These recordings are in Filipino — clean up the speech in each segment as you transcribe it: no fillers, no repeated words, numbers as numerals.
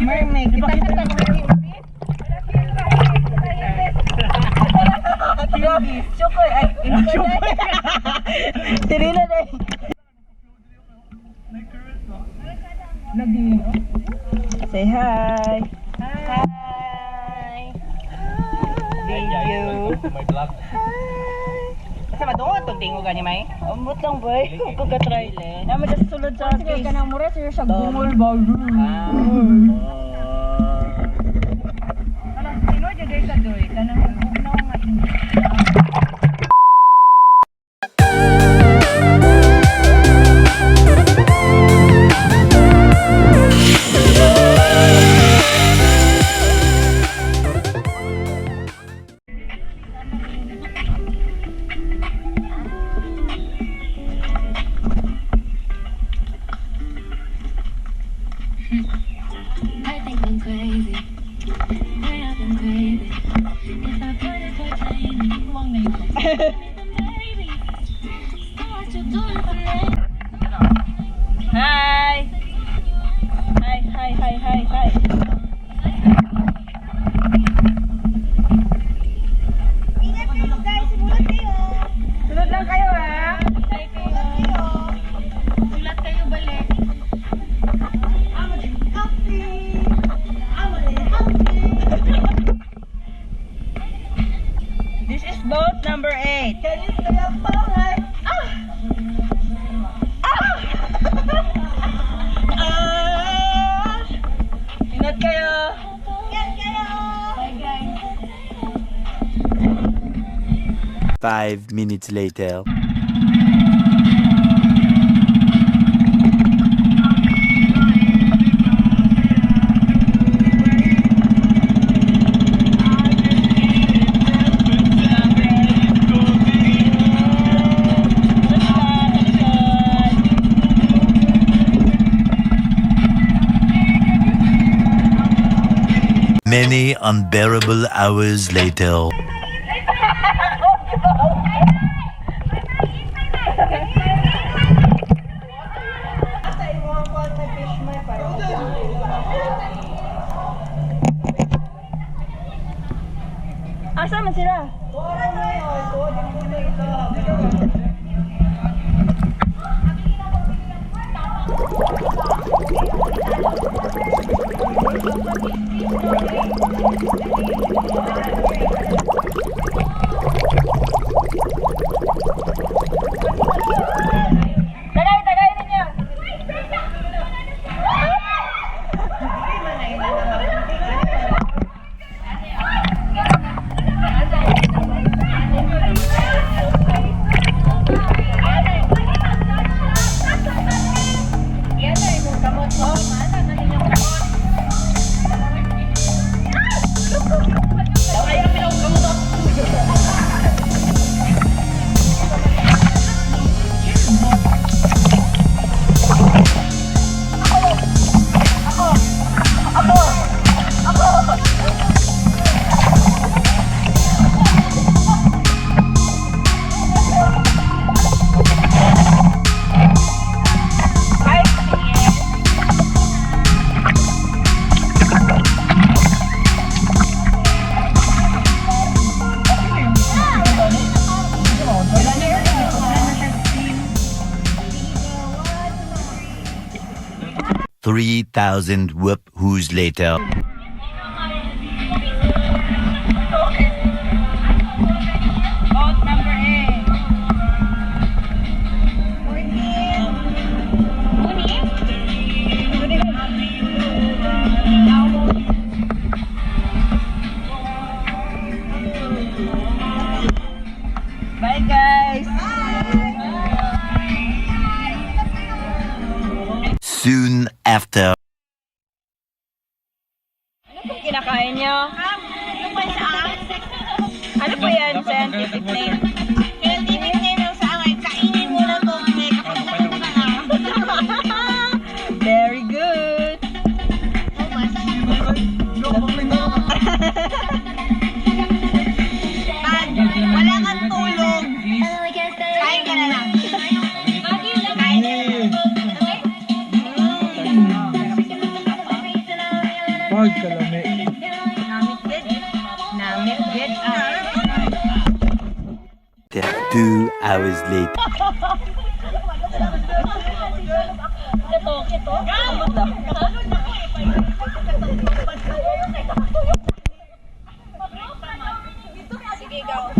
Mermaid. Kita kita Chokoy. Ay, Sirina day. Lagi. Say hi. Hi. Video. My vlog. Sa madungo itong tingo gani may? Ambot lang boy. Kung ka-try. Naman dyan sa sulod sa case. Sige ka ng mura sa'yo sa bungol ba? Alam, sino dyan guys sa doy? Tanang bugnaw nga. I think I'm crazy. I have been crazy. If I put it for Jamie, long name. Baby, so what you doing for me? Hi! Hi, hi, hi, hi, hi. Ingat kayo guys, simulat kayo. Sunod lang kayo ha. Sulat kayo balik. This is boat number 8. Ingat kayo. Bye guys. 5 minutes later. Many unbearable hours later. Asa man sila? Tagay ninyo. $3,000 whoop-whoos later. Boat number 8. Bye guys. Soon after. Ano pong kinakain nyo? Ano po yan? Scientific name? Scientific name ng sa away. Kainin mo na to. May kapag mo na lang. Very good. Pag wala kang tulog, kain ka na lang. Kain na lang. 2 hours later. Sige, go.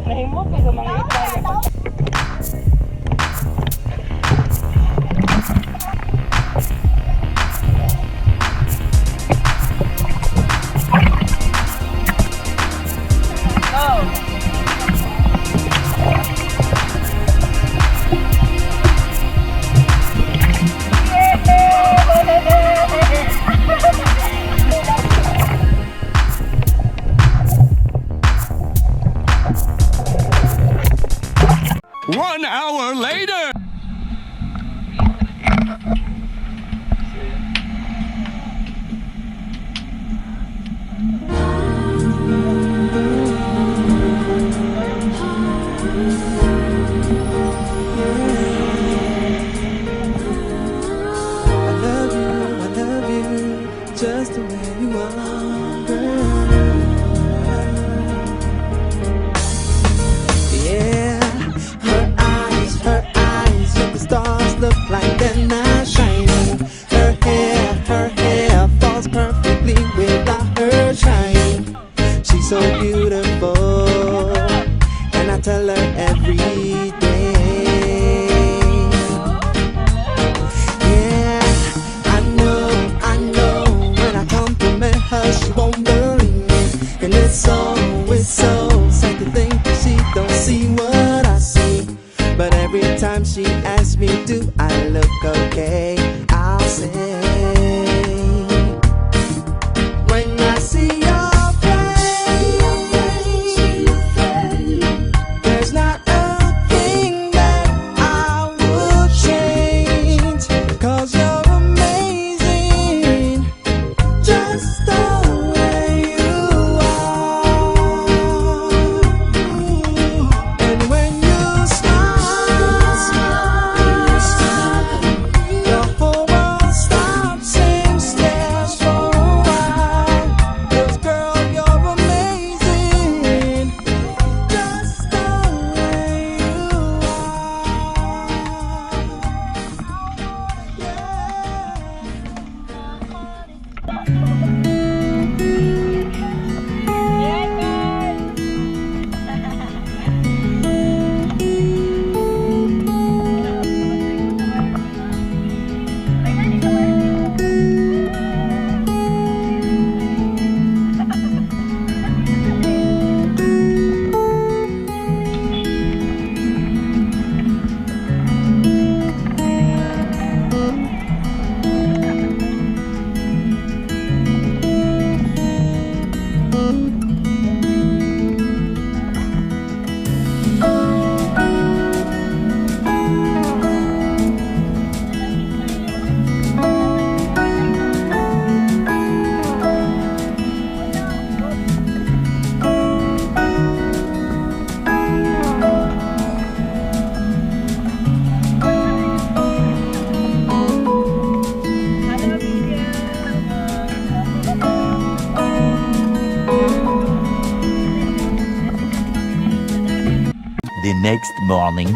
Nahimot ko sa mga Italia. One hour later! I love you, just the way you are, girl. Yeah, her eyes, make the stars look like they're not shining. Her hair falls perfectly without her trying. She's so beautiful, and I tell her every day. Yeah, I know, when I compliment her, she won't believe me. And it's so sad to think that she don't see what I see. But every time she asks me, do I look okay? I'll say, when I see your face, there's not a thing that I would change. 'Cause you're amazing, just the way you are. And when you smile, the whole world stops and stares for a while. 'Cause girl, you're amazing, just the way you The next morning.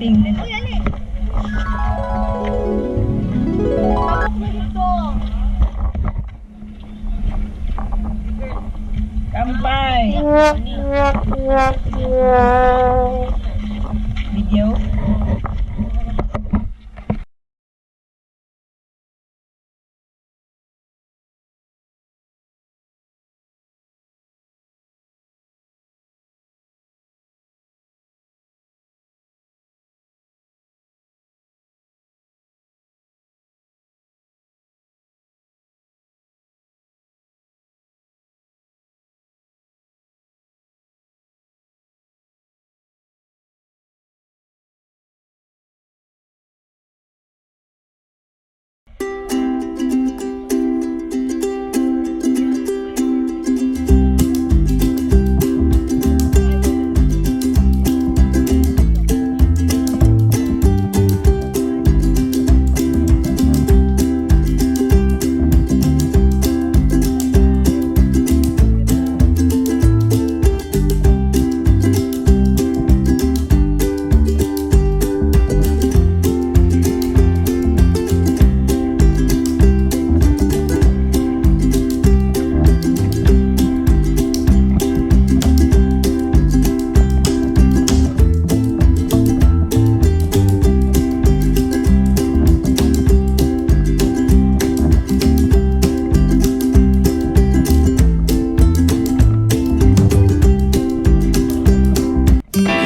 Ending din. Uy, ali! Kampay! Video?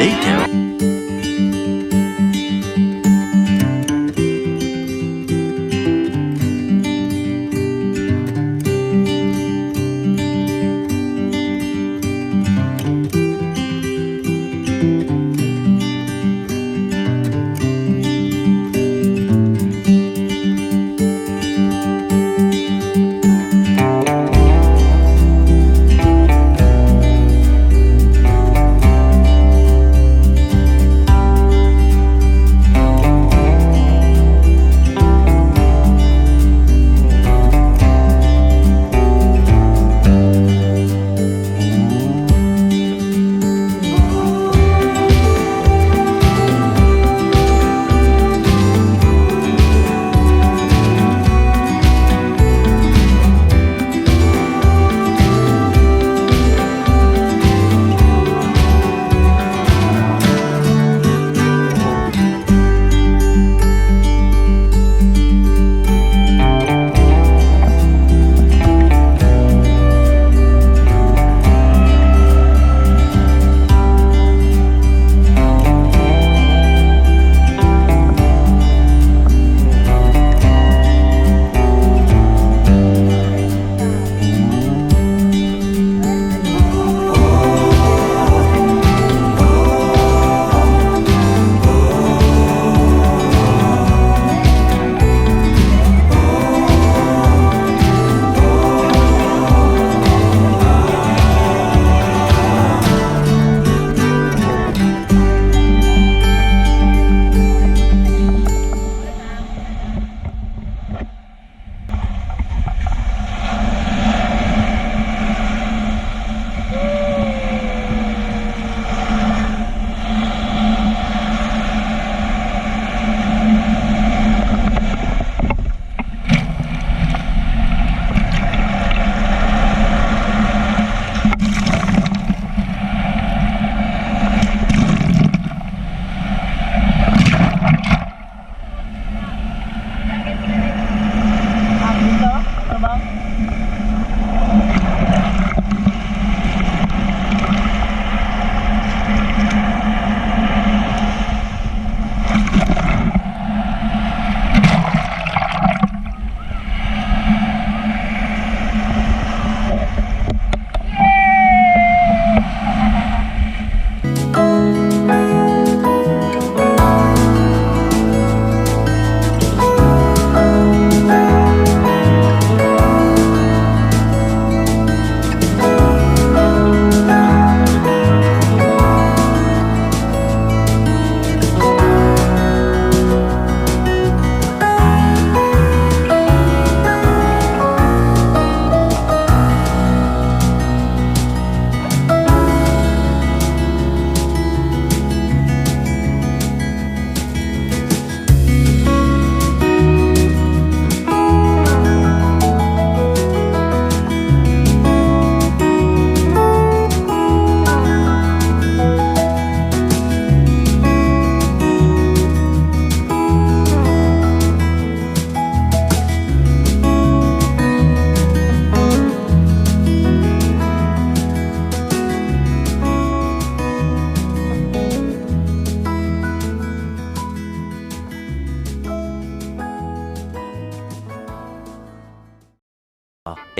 Later.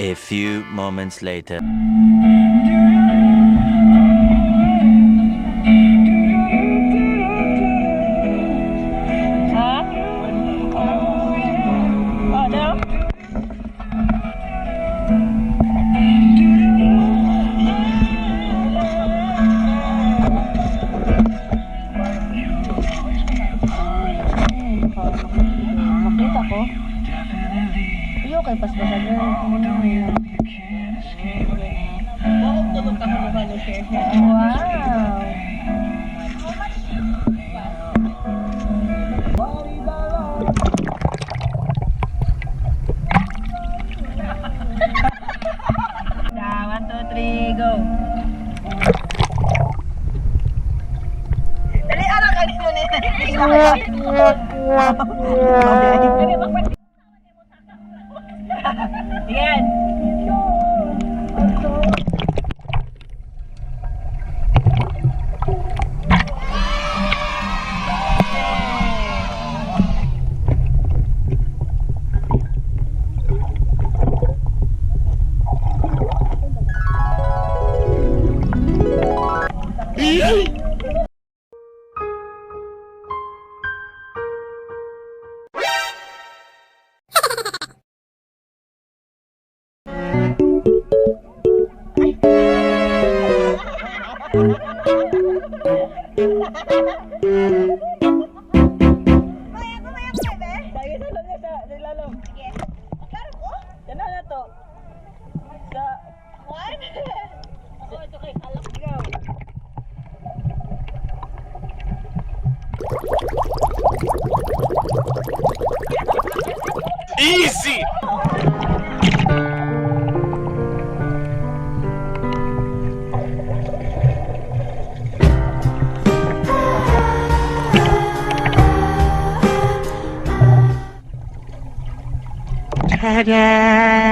A few moments later. Ha? Ano? Makita ko. Iyo kay pasbasa girl. Wow, tulog ka halo-halo share. Wow. Na, 1, 2, 3, go. Dali, araw ka mo na. Yan. Easy! Ta-da!